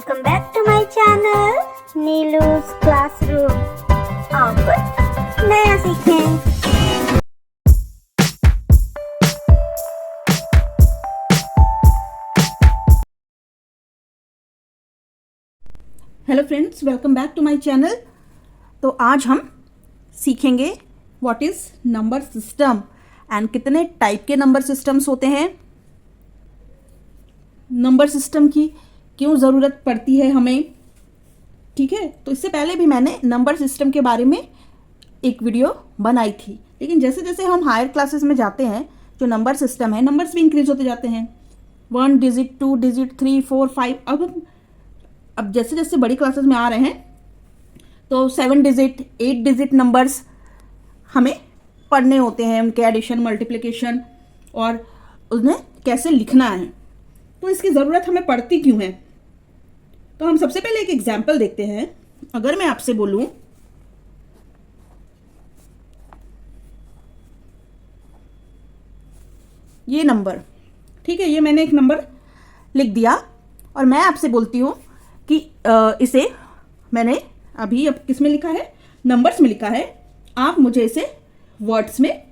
Welcome back to my channel Neelu's classroom. और कुछ नया सीखें। Hello friends, welcome back to my channel. तो आज हम सीखेंगे what is number system and कितने टाइप के नंबर सिस्टम्स होते हैं, नंबर सिस्टम की क्यों ज़रूरत पड़ती है हमें। ठीक है, तो इससे पहले भी मैंने नंबर सिस्टम के बारे में एक वीडियो बनाई थी, लेकिन जैसे जैसे हम हायर क्लासेस में जाते हैं जो नंबर सिस्टम है, नंबर्स भी इंक्रीज होते जाते हैं, 1 डिजिट 2 डिजिट 3 4 5। अब जैसे जैसे बड़ी क्लासेस में आ रहे हैं तो 7 डिजिट 8 डिजिट नंबर्स हमें पढ़ने होते हैं, उनके एडिशन मल्टीप्लिकेशन और उन्हें कैसे लिखना है। तो इसकी ज़रूरत हमें पड़ती क्यों है, तो हम सबसे पहले एक एग्जाम्पल देखते हैं। अगर मैं आपसे बोलूं ये नंबर, ठीक है, ये मैंने एक नंबर लिख दिया और मैं आपसे बोलती हूँ कि इसे मैंने अभी अब किस में लिखा है, नंबर्स में लिखा है। आप मुझे इसे वर्ड्स में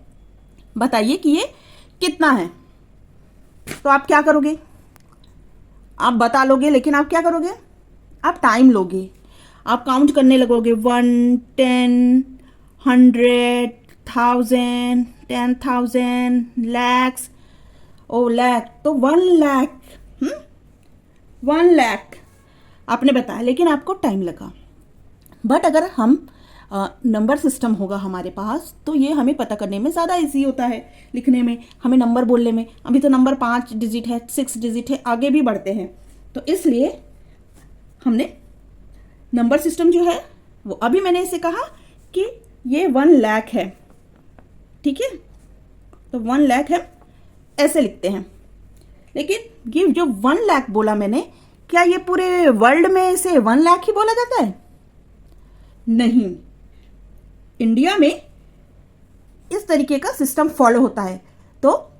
बताइए कि ये कितना है। तो आप क्या करोगे, आप बता लोगे, लेकिन आप क्या करोगे, आप टाइम लोगे, आप काउंट करने लगोगे 1 10 100 1000 10,000 लैक्स। ओ लैख, तो 1 लाख 1 लाख आपने बताया, लेकिन आपको टाइम लगा। बट अगर हम नंबर सिस्टम होगा हमारे पास तो ये हमें पता करने में ज़्यादा इजी होता है, लिखने में, हमें नंबर बोलने में। अभी तो नंबर 5 डिजिट है, 6 डिजिट है, आगे भी बढ़ते हैं। तो इसलिए हमने नंबर सिस्टम जो है वो, अभी मैंने इसे कहा कि ये 1 लाख है, ठीक है, तो 1 लाख हम ऐसे लिखते हैं। लेकिन ये जो 1 लाख बोला मैंने, क्या ये पूरे वर्ल्ड में इसे 1 लाख ही बोला जाता है? नहीं, इंडिया में इस तरीके का सिस्टम फॉलो होता है, तो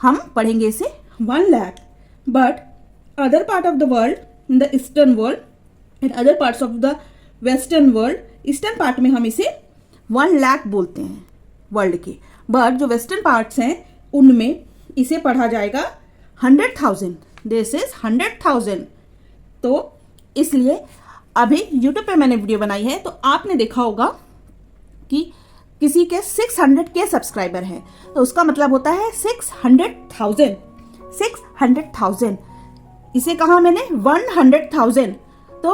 हम पढ़ेंगे इसे 1 lakh. But other part of the world, in the eastern world and other parts of the western world, eastern part में हम इसे 1 लाख बोलते हैं वर्ल्ड के। बट जो वेस्टर्न पार्ट्स हैं उनमें इसे पढ़ा जाएगा 100,000। This is 100,000। तो इसलिए अभी YouTube पे मैंने वीडियो बनाई है, तो आपने देखा होगा कि किसी के 600 के सब्सक्राइबर हैं, तो उसका मतलब होता है 600,000। 600,000 इसे कहा मैंने 100,000, तो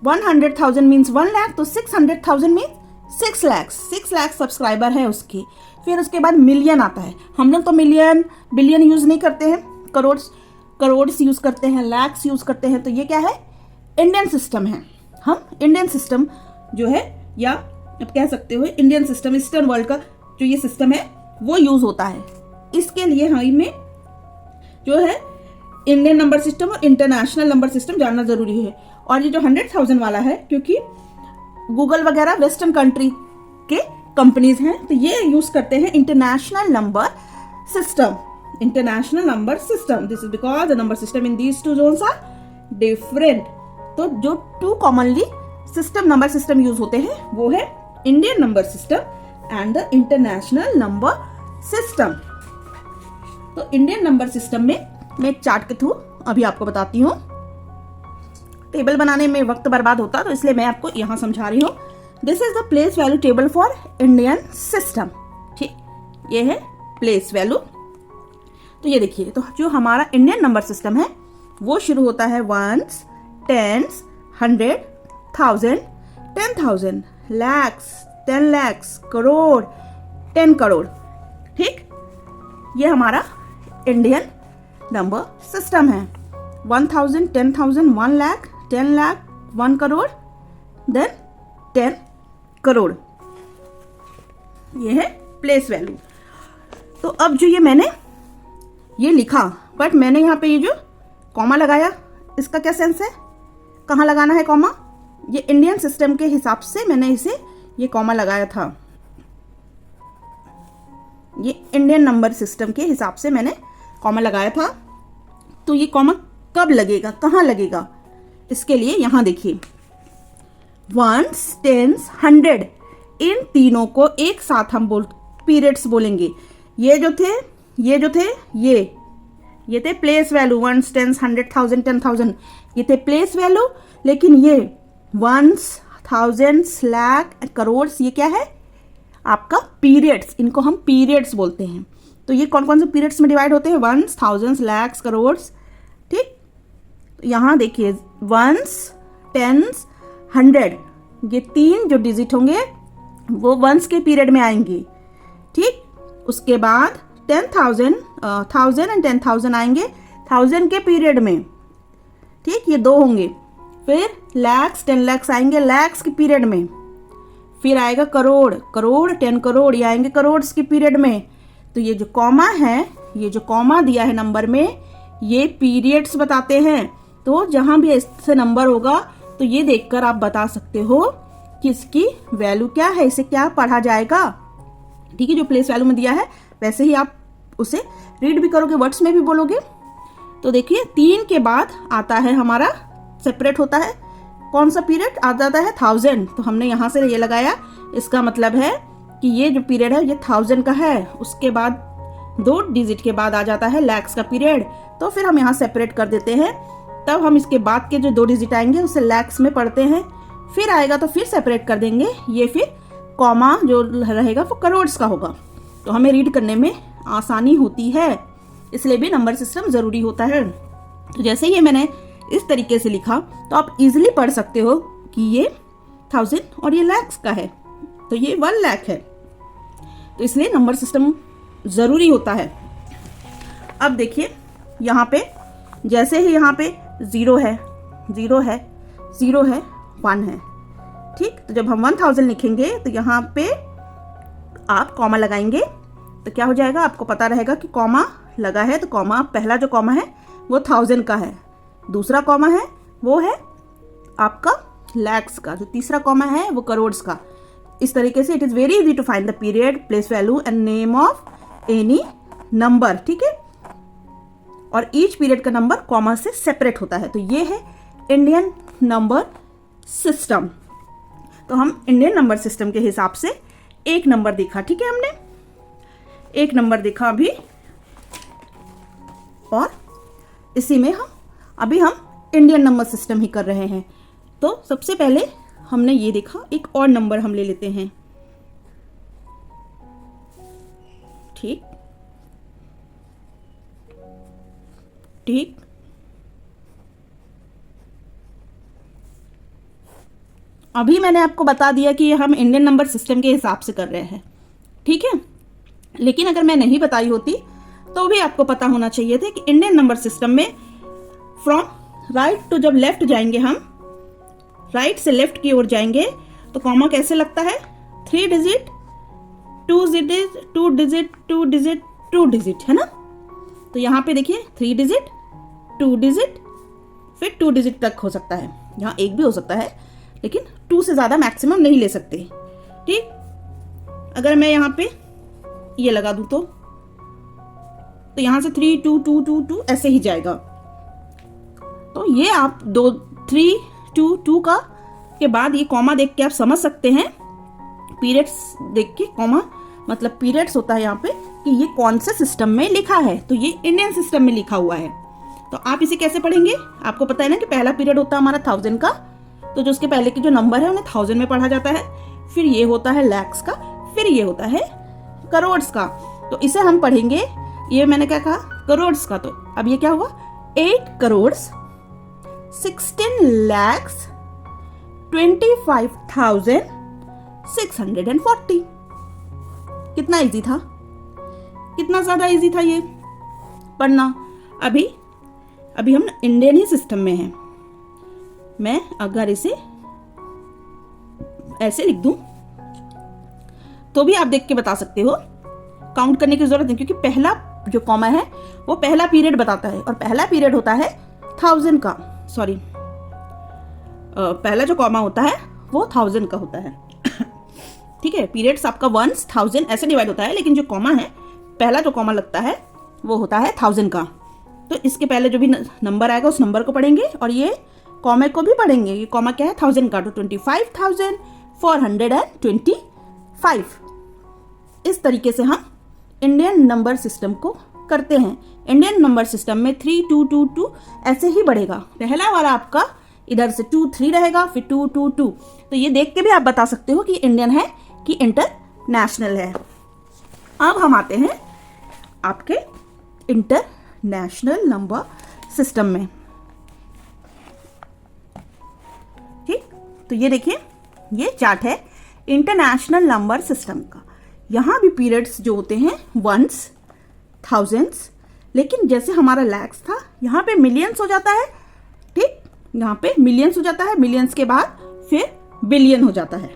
100,000 मीन्स 1 लाख, तो 600,000 मीन्स 6 लाख। 6 लाख सब्सक्राइबर है उसकी। फिर उसके बाद मिलियन आता है। हम लोग तो मिलियन बिलियन यूज नहीं करते हैं, करोड़ यूज करते हैं, लैक्स यूज करते हैं। तो ये क्या है, इंडियन सिस्टम है। हम इंडियन सिस्टम जो है, या आप कह सकते हो इंडियन सिस्टम, ईस्टर्न वर्ल्ड का जो ये सिस्टम है वो यूज होता है। इसके लिए हमें जो है इंडियन नंबर सिस्टम और इंटरनेशनल नंबर सिस्टम जानना जरूरी है। और ये जो 100,000 वाला है, क्योंकि गूगल वगैरह वेस्टर्न कंट्री के कंपनीज हैं, तो ये यूज करते हैं international number system. International number system, this is because the number system in these 2 zones are different. तो जो 2 commonly system, number system use होते हैं वो है Indian number system and the international number system. तो Indian number system में मैं एक चार्ट के थ्रू अभी आपको बताती हूँ। टेबल बनाने में वक्त बर्बाद होता, तो इसलिए मैं आपको यहां समझा रही हूँ। This is the place value table for Indian system. ठीक, ये है प्लेस वैल्यू। तो ये देखिए, तो जो हमारा इंडियन नंबर सिस्टम है वो शुरू होता है 1s 10s 100 1000 10,000 लैक्स 10 लैक्स करोड़ 10 करोड़। ठीक, ये हमारा इंडियन नंबर सिस्टम है। 1000 10,000 1 लाख 10 लाख 1 करोड़ देन 10 करोड़। ये है प्लेस वैल्यू। तो अब जो ये मैंने ये लिखा, बट मैंने यहाँ पे ये जो कॉमा लगाया, इसका क्या सेंस है, कहाँ लगाना है कॉमा? ये इंडियन सिस्टम के हिसाब से मैंने इसे ये कॉमा लगाया था। ये इंडियन नंबर सिस्टम के हिसाब से मैंने कॉमा लगाया था। तो ये कॉमा कब लगेगा, कहाँ लगेगा? इसके लिए यहाँ देखिए, वंस, टेंस, 100, इन तीनों को एक साथ हम पीरियड्स बोलेंगे। ये जो थे ये थे प्लेस वैल्यू, वंस, टेंस, 100, 1000, 10,000, ये थे प्लेस वैल्यू। लेकिन ये वंस, थाउजेंड्स, लाख, करोड़, ये क्या है आपका पीरियड्स, इनको हम पीरियड्स बोलते हैं। तो ये कौन कौन से पीरियड्स में डिवाइड होते हैं? Ones, thousands, lakhs, crores. ठीक, यहाँ देखिए वंस, टेंस, 100, ये 3 जो डिजिट होंगे वो वंस के पीरियड में आएंगे। ठीक, उसके बाद 10,000, 1000 एंड 10,000 आएंगे 1000 के पीरियड में। ठीक, ये 2 होंगे। फिर लैक्स, 10 लैक्स आएंगे लैक्स के पीरियड में। फिर आएगा करोड़, 10 करोड़, ये आएंगे करोड्स के पीरियड में। तो ये जो कॉमा है, ये जो कॉमा दिया है नंबर में, ये पीरियड्स बताते हैं। तो जहां भी ऐसे नंबर होगा तो ये देखकर आप बता सकते हो कि इसकी वैल्यू क्या है, इसे क्या पढ़ा जाएगा। ठीक है, जो प्लेस वैल्यू में दिया है वैसे ही आप उसे रीड भी करोगे, वर्ड्स में भी बोलोगे। तो देखिए 3 के बाद आता है हमारा, सेपरेट होता है कौन सा पीरियड आ जाता है? 1000। तो हमने यहां से ये लगाया, इसका मतलब है कि ये जो पीरियड है ये 1000 का है। उसके बाद 2 डिजिट के बाद आ जाता है लैक्स का पीरियड। तो फिर हम यहाँ सेपरेट कर देते हैं। तब हम इसके बाद के जो 2 डिजिट आएंगे उसे लैक्स में पढ़ते हैं। फिर आएगा तो फिर सेपरेट कर देंगे। ये फिर कॉमा जो रहेगा वो करोड्स का होगा। तो हमें रीड करने में आसानी होती है, इसलिए भी नंबर सिस्टम जरूरी होता है। तो जैसे ही मैंने इस तरीके से लिखा तो आप इजिली पढ़ सकते हो कि ये 1000 और ये लैक्स का है, तो ये 1 लाख है। तो इसलिए नंबर सिस्टम जरूरी होता है। अब देखिए यहाँ पे, जैसे ही यहाँ पे 0 है, 0 है, 0 है, 1 है। ठीक, तो जब हम 1000 लिखेंगे तो यहाँ पे आप कॉमा लगाएंगे तो क्या हो जाएगा, आपको पता रहेगा कि कॉमा लगा है। तो कॉमा, पहला जो कॉमा है वो 1000 का है, दूसरा कॉमा है वो है आपका लैक्स का, जो तीसरा कॉमा है वो करोड्स का। इस तरीके से it is very easy to find the period, place value and name of any number. ठीक है, और ईच पीरियड का नंबर कॉमा से सेपरेट होता है। तो ये है इंडियन नंबर सिस्टम। तो हम इंडियन नंबर सिस्टम के हिसाब से एक नंबर देखा। ठीक है, हमने एक नंबर देखा अभी, और इसी में अभी हम इंडियन नंबर सिस्टम ही कर रहे हैं। तो सबसे पहले हमने ये देखा, एक और नंबर हम ले लेते हैं। ठीक ठीक, अभी मैंने आपको बता दिया कि हम इंडियन नंबर सिस्टम के हिसाब से कर रहे हैं। ठीक है, लेकिन अगर मैं नहीं बताई होती तो भी आपको पता होना चाहिए था कि इंडियन नंबर सिस्टम में फ्रॉम राइट टू, जब लेफ्ट जाएंगे हम, राइट से लेफ्ट की ओर जाएंगे तो कॉमा कैसे लगता है? 3 digit, 2 digit, 2 digit, 2 digit, 2 digit, है ना। तो यहाँ पे देखिए 3 डिजिट, 2 डिजिट, फिर 2 डिजिट तक हो सकता है। यहाँ 1 भी हो सकता है, लेकिन 2 से ज्यादा मैक्सिमम नहीं ले सकते। ठीक, अगर मैं यहाँ पे ये लगा दूं तो यहाँ से 3 2 2 2 2 ऐसे ही जाएगा। तो ये आप 3 2 2 का के बाद ये कॉमा देख के आप समझ सकते हैं, पीरियड्स देख के, कॉमा मतलब पीरियड्स होता है यहाँ पे, कि ये कौन से सिस्टम में लिखा है। तो ये इंडियन सिस्टम में लिखा हुआ है। तो आप इसे कैसे पढ़ेंगे? आपको पता है ना कि पहला पीरियड होता है हमारा 1000 का, तो जो उसके पहले के जो नंबर है उन्हें 1000 में पढ़ा जाता है। फिर ये होता है लैक्स का, फिर ये होता है करोड्स का। तो इसे हम पढ़ेंगे, ये मैंने क्या कहा, करोड्स का। तो अब ये क्या हुआ, 8 करोड़ 16 lakhs 25,640। कितना इजी था, कितना ज्यादा इजी था ये पढ़ना। अभी हम इंडियन ही सिस्टम में हैं। मैं अगर इसे ऐसे लिख दूं तो भी आप देख के बता सकते हो, काउंट करने की जरूरत नहीं, क्योंकि पहला जो कॉमा है वो पहला पीरियड बताता है, और पहला पीरियड होता है 1000 का, सॉरी पहला जो कॉमा होता है वो 1000 का होता है। ठीक है, पीरियड्स आपका 1 1000 ऐसे डिवाइड होता है, लेकिन जो कॉमा है, पहला जो कॉमा लगता है वो होता है 1000 का। तो इसके पहले जो भी नंबर आएगा उस नंबर को पढ़ेंगे, और ये कॉमा को भी पढ़ेंगे। ये कॉमा क्या है, 1000 का, तो 25,425। इस तरीके से हम इंडियन नंबर सिस्टम को करते हैं। इंडियन नंबर सिस्टम में 3 2 2 2 ऐसे ही बढ़ेगा। पहला वाला आपका इधर से 2 3 रहेगा, फिर 2 2 2। तो ये देख के भी आप बता सकते हो कि इंडियन है कि इंटरनेशनल है। अब हम आते हैं आपके इंटरनेशनल नंबर सिस्टम में। ठीक, तो ये देखिए, ये चार्ट है इंटरनेशनल नंबर सिस्टम का। यहां भी पीरियड्स जो होते हैं वंस, थाउजेंड्स, लेकिन जैसे हमारा लैक्स था यहाँ पे मिलियंस हो जाता है। ठीक, यहाँ पे मिलियंस हो जाता है, मिलियंस के बाद फिर बिलियन हो जाता है।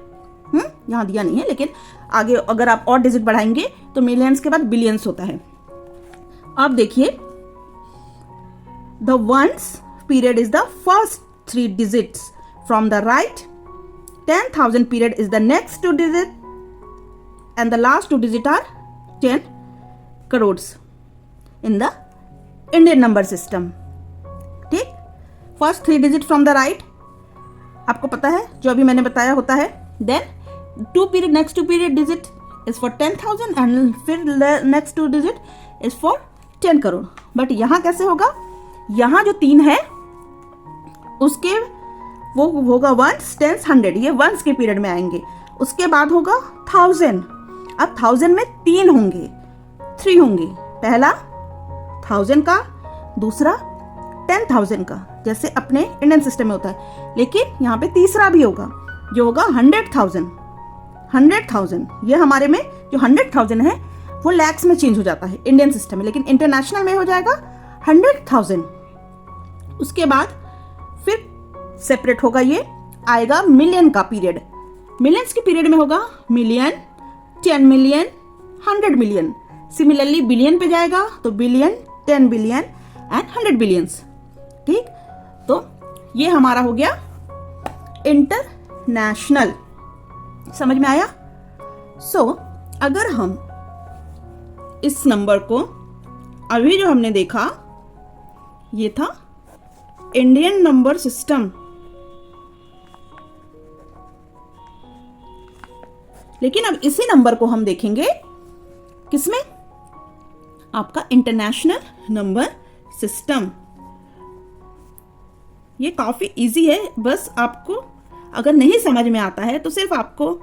यहाँ दिया नहीं है, लेकिन आगे अगर आप और डिजिट बढ़ाएंगे तो मिलियंस के बाद बिलियंस होता है। अब देखिए, the ones period is the first 3 digits from the right, 10,000 period is the next 2 digit, and the last 2 digit are 10 crores in the Indian number system. ठीक, first 3 digit from the right आपको पता है, जो अभी मैंने बताया होता है। Then 2 period, next 2 period digit is for 10,000 and फिर next 2 digit is for 10 crore. But यहाँ कैसे होगा, यहाँ जो 3 है उसके वो होगा वंस, टेंस, 100, ये वंस के पीरियड में आएंगे। उसके बाद होगा 1000। अब 1000 में 3 होंगे, 3 होंगे। पहला 1000 का, दूसरा 10,000 का, जैसे अपने इंडियन सिस्टम में होता है। लेकिन यहाँ पे तीसरा भी होगा जो होगा 100,000। 100,000 ये हमारे में जो 100,000 है वो लैक्स में चेंज हो जाता है इंडियन सिस्टम में, लेकिन इंटरनेशनल में हो जाएगा 100,000। उसके बाद फिर सेपरेट होगा, ये आएगा मिलियन का पीरियड। मिलियंस के पीरियड में होगा million, 10 million, 100 million. Similarly billion पे जाएगा तो बिलियन, 10 बिलियन एंड 100 बिलियंस। ठीक, तो ये हमारा हो गया इंटरनेशनल। समझ में आया? सो अगर हम इस नंबर को, अभी जो हमने देखा ये था इंडियन नंबर सिस्टम, लेकिन अब इसी नंबर को हम देखेंगे किसमें, आपका इंटरनेशनल नंबर सिस्टम। ये काफी इजी है, बस आपको अगर नहीं समझ में आता है तो सिर्फ आपको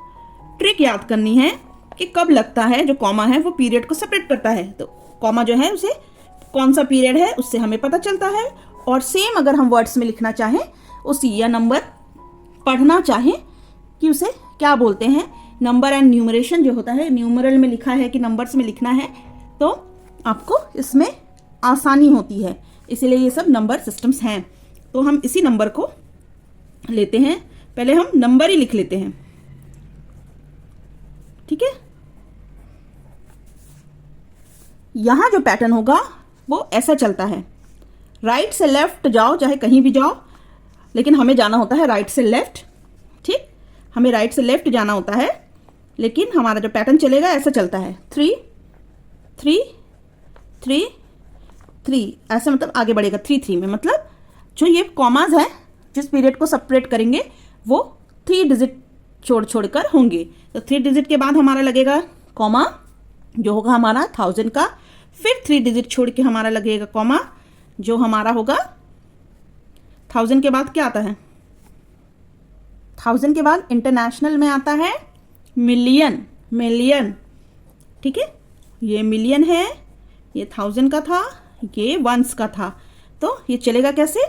ट्रिक याद करनी है कि कब लगता है। जो कॉमा है वो पीरियड को सेपरेट करता है, तो कॉमा जो है उसे कौन सा पीरियड है उससे हमें पता चलता है। और सेम अगर हम वर्ड्स में लिखना चाहें उसी, या नंबर पढ़ना चाहें कि उसे क्या बोलते हैं, नंबर एंड न्यूमरेशन जो होता है, न्यूमरल में लिखा है कि नंबर्स में लिखना है, तो आपको इसमें आसानी होती है। इसीलिए ये सब नंबर सिस्टम्स हैं। तो हम इसी नंबर को लेते हैं, पहले हम नंबर ही लिख लेते हैं। ठीक है, यहां जो पैटर्न होगा वो ऐसा चलता है, राइट से लेफ्ट जाओ, चाहे कहीं भी जाओ, लेकिन हमें जाना होता है राइट से लेफ्ट। ठीक, हमें राइट से लेफ्ट जाना होता है, लेकिन हमारा जो पैटर्न चलेगा ऐसा चलता है, 3 3 3 3, ऐसे मतलब आगे बढ़ेगा 3 3 में। मतलब जो ये कॉमाज है, जिस पीरियड को सेपरेट करेंगे वो 3 डिजिट छोड़कर होंगे। तो 3 डिजिट के बाद हमारा लगेगा कॉमा, जो होगा हमारा 1000 का। फिर 3 डिजिट छोड़ के हमारा लगेगा कॉमा, जो हमारा होगा 1000 के बाद क्या आता है, 1000 के बाद इंटरनेशनल में आता है मिलियन। मिलियन, ठीक है, ये मिलियन है, ये 1000 का था, ये वंस का था। तो ये चलेगा कैसे,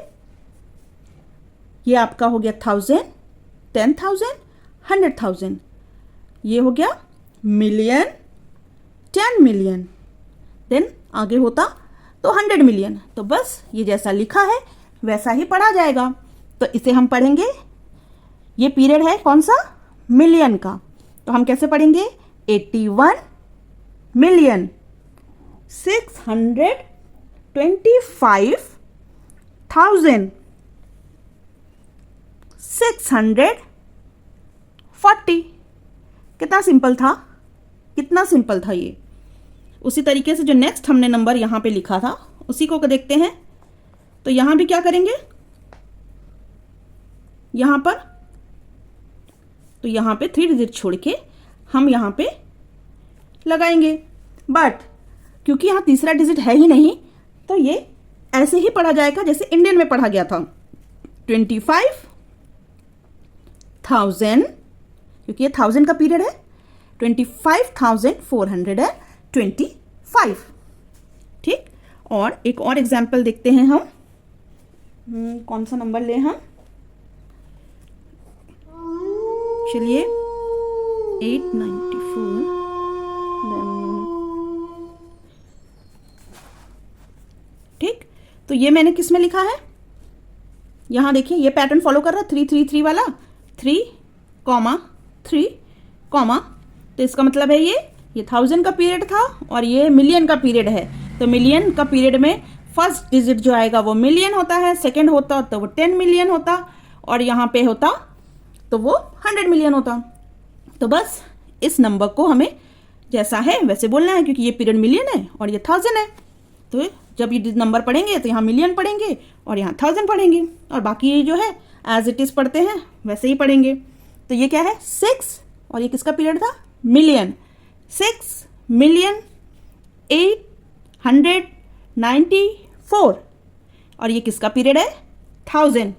ये आपका हो गया 1000, 10,000, 100,000, ये हो गया मिलियन, 10 मिलियन, देन आगे होता तो 100 मिलियन। तो बस ये जैसा लिखा है वैसा ही पढ़ा जाएगा। तो इसे हम पढ़ेंगे, ये पीरियड है कौन सा, मिलियन का, तो हम कैसे पढ़ेंगे, 81 मिलियन 625,640। कितना सिंपल था, कितना सिंपल था ये। उसी तरीके से जो नेक्स्ट हमने नंबर यहाँ पे लिखा था उसी को देखते हैं। तो यहाँ भी क्या करेंगे, यहाँ पर, तो यहाँ पे 3 डिजिट छोड़ के हम यहाँ पे लगाएंगे, बट क्योंकि यहाँ तीसरा डिजिट है ही नहीं तो ये ऐसे ही पढ़ा जाएगा जैसे इंडियन में पढ़ा गया था, 25,000, क्योंकि ये 1000 का पीरियड है, 25,425। ठीक, और एक और एग्जाम्पल देखते हैं हम। कौन सा नंबर ले हम, चलिए 894, ठीक। तो ये मैंने किस में लिखा है, यहाँ देखिए ये पैटर्न फॉलो कर रहा है, 333 वाला, 3,3, तो इसका मतलब है ये 1000 का पीरियड था और ये मिलियन का पीरियड है। तो मिलियन का पीरियड में फर्स्ट डिजिट जो आएगा वो मिलियन होता है, सेकंड होता तो वो 10 मिलियन होता, और यहाँ पे होता तो वो 100 मिलियन होता। तो बस इस नंबर को हमें जैसा है वैसे बोलना है, क्योंकि ये पीरियड मिलियन है और ये 1000 है। तो जब ये नंबर पढ़ेंगे तो यहाँ मिलियन पढ़ेंगे और यहाँ 1000 पढ़ेंगे, और बाकी ये जो है एज इट इज़ पढ़ते हैं वैसे ही पढ़ेंगे। तो ये क्या है 6, और ये किसका पीरियड था, मिलियन, 6,894, और ये किसका पीरियड है 1000,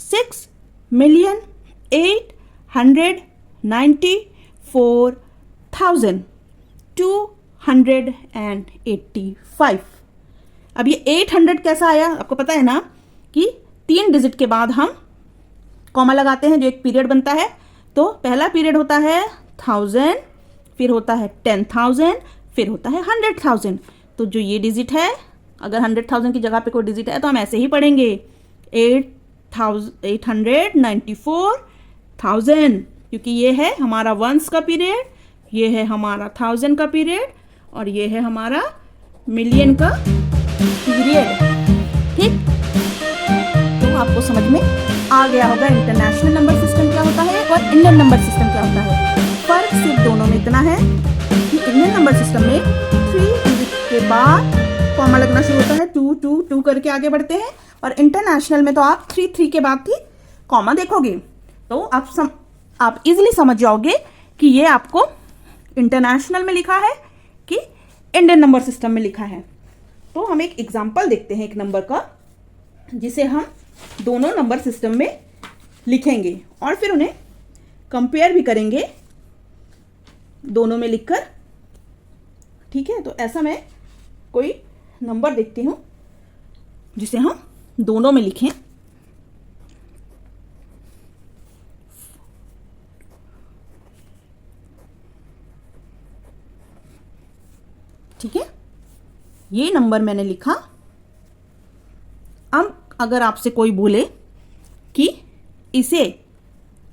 6,894,285। अब ये 800 कैसा आया, आपको पता है ना कि 3 डिजिट के बाद हम कॉमा लगाते हैं जो एक पीरियड बनता है। तो पहला पीरियड होता है 1000, फिर होता है 10,000, फिर होता है 100,000। तो जो ये डिजिट है, अगर 100,000 की जगह पे कोई डिजिट है तो हम ऐसे ही पढ़ेंगे 8,894,000, क्योंकि ये है हमारा वंस का पीरियड, ये है हमारा 1000 का पीरियड, और ये है हमारा मिलियन का पीरियड। ठीक, तो आपको समझ में आ गया होगा इंटरनेशनल नंबर सिस्टम क्या होता है और इंडियन नंबर सिस्टम क्या होता है। फर्क सिर्फ दोनों में इतना है कि इंडियन नंबर सिस्टम में 3 डिजिट के बाद कॉमा लगना शुरू होता है, 2 2 2 करके आगे बढ़ते हैं, और इंटरनेशनल में तो आप 3 3 के बाद ही कॉमा देखोगे। तो आप इजीली समझ जाओगे कि ये आपको इंटरनेशनल में लिखा है कि इंडियन नंबर सिस्टम में लिखा है। तो हम एक एग्जांपल देखते हैं एक नंबर का, जिसे हम दोनों नंबर सिस्टम में लिखेंगे और फिर उन्हें कंपेयर भी करेंगे दोनों में लिखकर। ठीक है, तो ऐसा मैं कोई नंबर देखती हूं जिसे हम दोनों में लिखें। ठीक है, ये नंबर मैंने लिखा। अब अगर आपसे कोई बोले कि इसे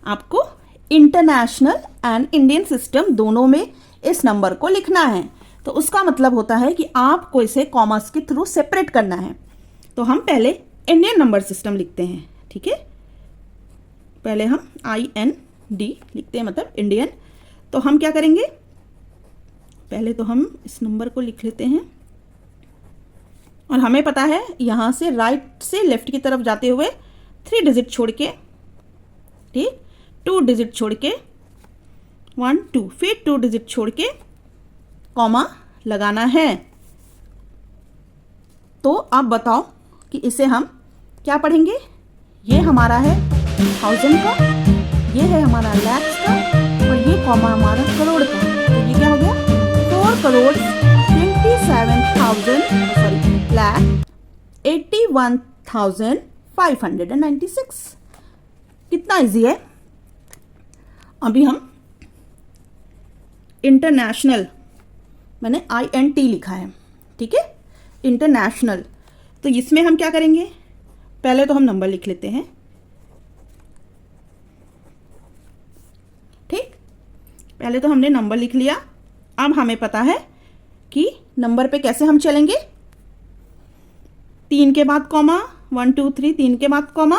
आपको इंटरनेशनल एंड इंडियन सिस्टम दोनों में इस नंबर को लिखना है, तो उसका मतलब होता है कि आपको इसे कॉमास के थ्रू सेपरेट करना है। तो हम पहले इंडियन नंबर सिस्टम लिखते हैं। ठीक है, पहले हम IND लिखते हैं, मतलब इंडियन। तो हम क्या करेंगे, पहले तो हम इस नंबर को लिख लेते हैं, और हमें पता है यहाँ से राइट से लेफ्ट की तरफ जाते हुए 3 डिजिट छोड़ के, ठीक, 2 डिजिट छोड़ के 1 2, फिर 2 डिजिट छोड़ के कॉमा लगाना है। तो अब बताओ कि इसे हम क्या पढ़ेंगे। ये हमारा है 1000 का, ये है हमारा लैक्स का, और ये कॉमा हमारा करोड़ का। तो ये क्या हो गया 4,27,81,596। कितना इजी है। अभी हम इंटरनेशनल, मैंने INT लिखा है, ठीक है, इंटरनेशनल। तो इसमें हम क्या करेंगे, पहले तो हम नंबर लिख लेते हैं। ठीक, पहले तो हमने नंबर लिख लिया। अब हमें पता है कि नंबर पे कैसे हम चलेंगे, 3 के बाद कॉमा, 1 2 3, 3 के बाद कॉमा।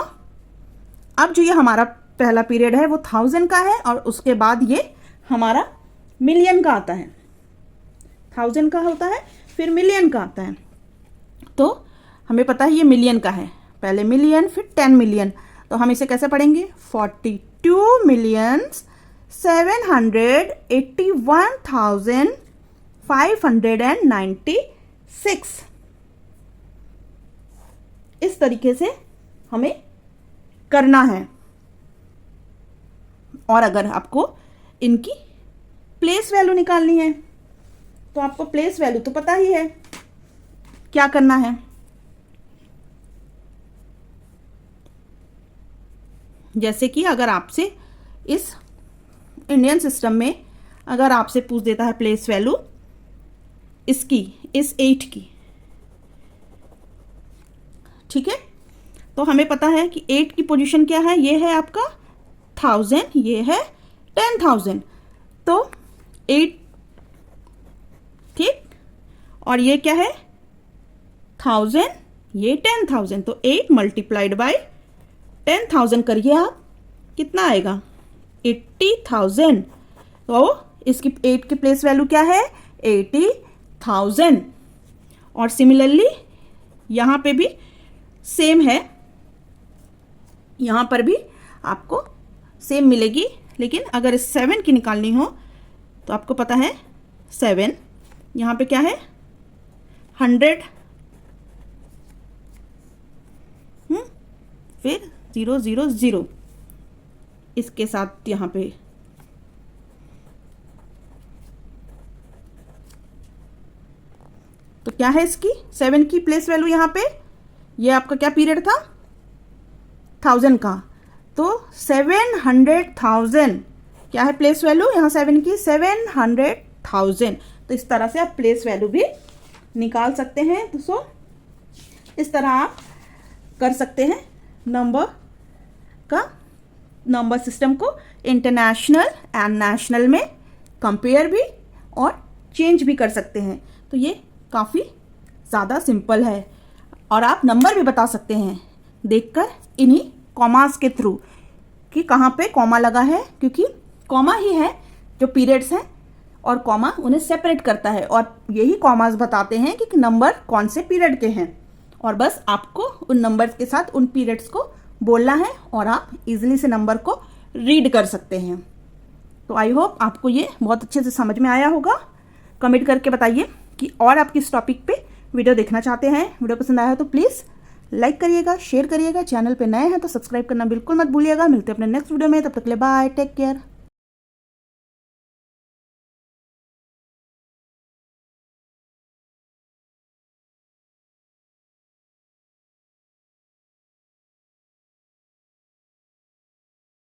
अब जो ये हमारा पहला पीरियड है वो 1000 का है, और उसके बाद ये हमारा मिलियन का आता है। 1000 का होता है, फिर मिलियन का आता है। तो हमें पता है ये मिलियन का है, पहले मिलियन, फिर 10 मिलियन। तो हम इसे कैसे पढ़ेंगे? 42,781,596 इस तरीके से हमें करना है। और अगर आपको इनकी प्लेस वैल्यू निकालनी है तो आपको प्लेस वैल्यू तो पता ही है क्या करना है। जैसे कि अगर आपसे इस इंडियन सिस्टम में अगर आपसे पूछ देता है प्लेस वैल्यू इसकी, इस 8 की, ठीक है, तो हमें पता है कि 8 की पोजीशन क्या है, ये है आपका 1000, ये है 10,000, तो 8, ठीक, और ये क्या है 1000, ये 10,000, तो 8 मल्टीप्लाइड बाय 10,000 करिए आप, कितना आएगा 80,000। तो इसकी 8 की प्लेस वैल्यू क्या है 80,000। और सिमिलरली यहाँ पे भी सेम है, यहाँ पर भी आपको सेम मिलेगी, लेकिन अगर इस 7 की निकालनी हो तो आपको पता है 7, यहाँ पे क्या है 100, फिर 0 0 0 इसके साथ यहाँ पे तो क्या है इसकी 7 की प्लेस वैल्यू यहाँ पे, ये आपका क्या पीरियड था 1000 का, तो 700,000 क्या है प्लेस वैल्यू यहाँ 7 की 700,000। तो इस तरह से आप प्लेस वैल्यू भी निकाल सकते हैं। तो सो इस तरह आप कर सकते हैं नंबर सिस्टम को इंटरनेशनल एंड नेशनल में कंपेयर भी और चेंज भी कर सकते हैं। तो ये काफ़ी ज़्यादा सिंपल है और आप नंबर भी बता सकते हैं देखकर इन्हीं कॉमास के थ्रू कि कहाँ पे कॉमा लगा है, क्योंकि कॉमा ही है जो पीरियड्स हैं और कॉमा उन्हें सेपरेट करता है और यही कॉमास बताते हैं कि नंबर कौन से पीरियड के हैं। और बस आपको उन नंबर्स के साथ उन पीरियड्स को बोलना है और आप इजीली से नंबर को रीड कर सकते हैं। तो आई होप आपको ये बहुत अच्छे से समझ में आया होगा। कमेंट करके बताइए कि और आप किस टॉपिक पे वीडियो देखना चाहते हैं। वीडियो पसंद आया है तो प्लीज़ लाइक करिएगा, शेयर करिएगा, चैनल पे नए हैं तो सब्सक्राइब करना बिल्कुल मत भूलिएगा। मिलते हैं अपने नेक्स्ट वीडियो में, तब तक के लिए बाय, टेक केयर।